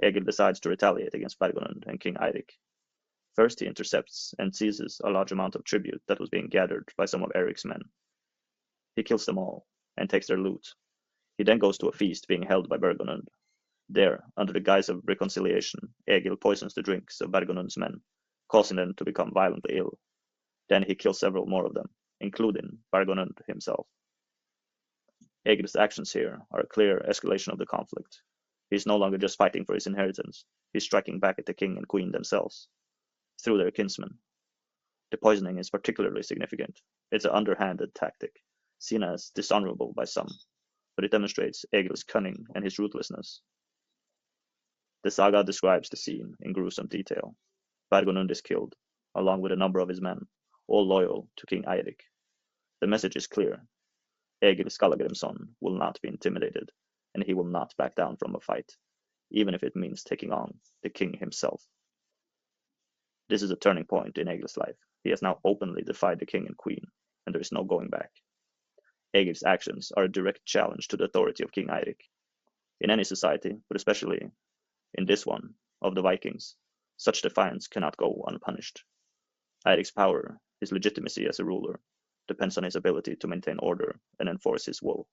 Egil decides to retaliate against Bergonund and King Eirik. First, he intercepts and seizes a large amount of tribute that was being gathered by some of Erik's men. He kills them all and takes their loot. He then goes to a feast being held by Bergonund. There, under the guise of reconciliation, Egil poisons the drinks of Bergonund's men, causing them to become violently ill. Then he kills several more of them, including Bergonund himself. Egil's actions here are a clear escalation of the conflict. He is no longer just fighting for his inheritance, he is striking back at the king and queen themselves, through their kinsmen. The poisoning is particularly significant. It's an underhanded tactic, seen as dishonorable by some, but it demonstrates Egil's cunning and his ruthlessness. The saga describes the scene in gruesome detail. Bergonund is killed, along with a number of his men, all loyal to King Eirik. The message is clear. Egil Skallagrimsson will not be intimidated, and he will not back down from a fight, even if it means taking on the king himself. This is a turning point in Egil's life. He has now openly defied the king and queen, and there is no going back. Egil's actions are a direct challenge to the authority of King Eirik. In any society, but especially in this one of the Vikings, such defiance cannot go unpunished. Eirik's power, his legitimacy as a ruler, depends on his ability to maintain order and enforce his will.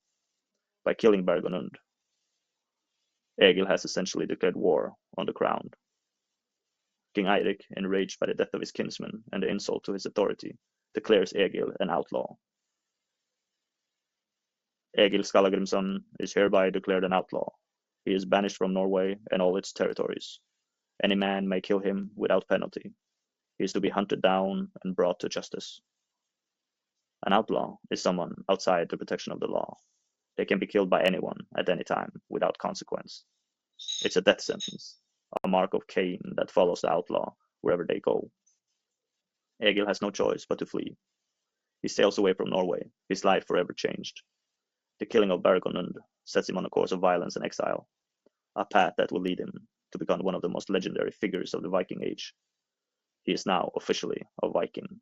By killing Bergonund, Egil has essentially declared war on the crown. King Eirik, enraged by the death of his kinsman and the insult to his authority, declares Egil an outlaw. Egil Skallagrimsson is hereby declared an outlaw. He is banished from Norway and all its territories. Any man may kill him without penalty. He is to be hunted down and brought to justice. An outlaw is someone outside the protection of the law. They can be killed by anyone at any time without consequence. It's a death sentence, a mark of Cain that follows the outlaw wherever they go. Egil has no choice but to flee. He sails away from Norway, his life forever changed. The killing of Bergonund sets him on a course of violence and exile, a path that will lead him to become one of the most legendary figures of the Viking Age. He is now officially a Viking.